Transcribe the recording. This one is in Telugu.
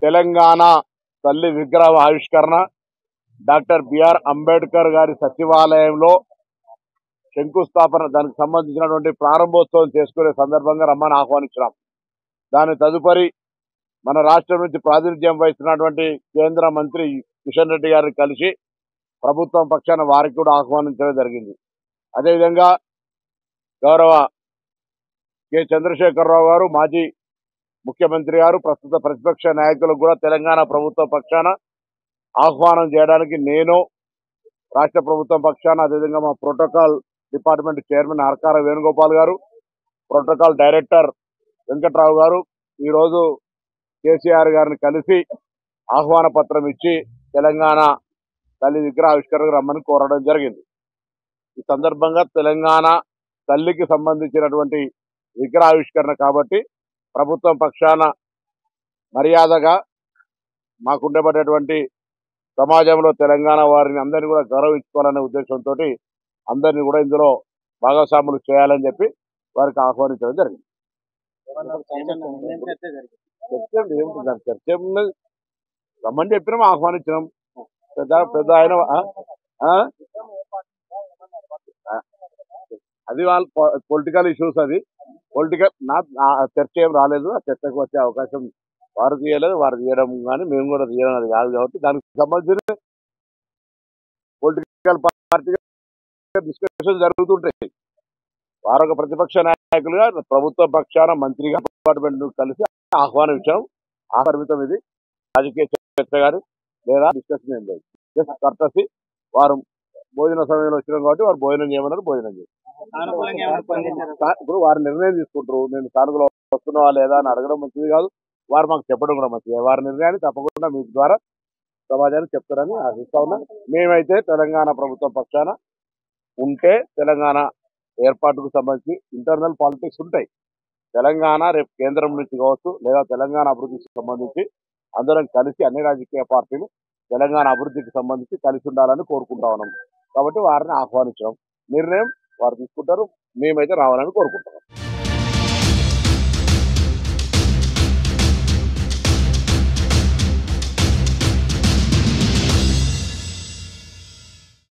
తెలంగాణ తల్లి విగ్రహ ఆవిష్కరణ డాక్టర్ బిఆర్ అంబేద్కర్ గారి సచివాలయంలో శంకుస్థాపన, దానికి సంబంధించినటువంటి ప్రారంభోత్సవం చేసుకునే సందర్భంగా రమ్మని ఆహ్వానించినాం. దాని తదుపరి మన రాష్ట్రం నుంచి ప్రాతినిధ్యం వహిస్తున్నటువంటి కేంద్ర మంత్రి కిషన్ రెడ్డి గారిని కలిసి ప్రభుత్వం పక్షాన వారికి కూడా ఆహ్వానించడం జరిగింది. అదేవిధంగా గౌరవ కె చంద్రశేఖరరావు గారు, మాజీ ముఖ్యమంత్రి గారు, ప్రస్తుత ప్రతిపక్ష నాయకులకు కూడా తెలంగాణ ప్రభుత్వం పక్షాన ఆహ్వానం చేయడానికి నేను రాష్ట్ర ప్రభుత్వం పక్షాన, అదేవిధంగా మా ప్రోటోకాల్ డిపార్ట్మెంట్ చైర్మన్ ఆర్కార వేణుగోపాల్ గారు, ప్రోటోకాల్ డైరెక్టర్ వెంకట్రావు గారు ఈరోజు కేసీఆర్ గారిని కలిసి ఆహ్వాన పత్రం ఇచ్చి తెలంగాణ తల్లి విగ్రహ ఆవిష్కరణకు రమ్మని కోరడం జరిగింది. ఈ సందర్భంగా తెలంగాణ తల్లికి సంబంధించినటువంటి విగ్రహ ఆవిష్కరణ కాబట్టి ప్రభుత్వం పక్షాన మర్యాదగా మాకుండబడేటువంటి సమాజంలో తెలంగాణ వారిని అందరినీ కూడా గౌరవించుకోవాలనే ఉద్దేశంతో అందరినీ కూడా ఇందులో భాగస్వాములు చేయాలని చెప్పి వారికి ఆహ్వానించడం జరిగింది. చర్చ ఉన్నది, రమ్మని చెప్పినాం, ఆహ్వానించినాం. పెద్ద ఆయన అది వాళ్ళ పొలిటికల్ ఇష్యూస్, అది పొలిటికల్ చర్చ ఏం రాలేదు. ఆ చర్చకు వచ్చే అవకాశం వారు తీయలేదు, వారు తీయడం కానీ మేము కూడా తీయడం అది కాదు. కాబట్టి దానికి సంబంధించిన పొలిటికల్ పార్టీ డిస్కషన్ జరుగుతుంటాయి. వారు ఒక ప్రతిపక్ష నాయకులుగా ప్రభుత్వ పక్షాన మంత్రిగా డిపార్ట్మెంట్ కలిసి ఆహ్వానం ఇచ్చాం. ఆ పరిమితం ఇది, రాజకీయ చర్చ గాని లేదా డిస్కషన్ ఏం లేదు. Just courtesy. వారు భోజన సమయంలో వచ్చినాం కాబట్టి వారు భోజనం చేయమన్నారు, భోజనం చేస్తారు. ఇప్పుడు వారు నిర్ణయం తీసుకుంటారు. నేను సానుకూల వస్తున్నావా లేదా అని అడగడం మంచిది కాదు, వారు మాకు చెప్పడం కూడా మంచిది. వారి నిర్ణయాన్ని తప్పకుండా మీ ద్వారా సమాజానికి చెప్తారని ఆశిస్తా ఉన్నా. మేమైతే తెలంగాణ ప్రభుత్వం పక్షాన ఉంటే తెలంగాణ ఏర్పాటుకు సంబంధించి ఇంటర్నల్ పాలిటిక్స్ ఉంటాయి. తెలంగాణ రేపు కేంద్రం నుంచి కావచ్చు లేదా తెలంగాణ అభివృద్ధికి సంబంధించి అందరం కలిసి అన్ని రాజకీయ పార్టీలు తెలంగాణ అభివృద్ధికి సంబంధించి కలిసి ఉండాలని కోరుకుంటా ఉన్నాం. కాబట్టి వారిని ఆహ్వానించడం నిర్ణయం వారు తీసుకుంటారు, మేమైతే రావాలని కోరుకుంటున్నాం.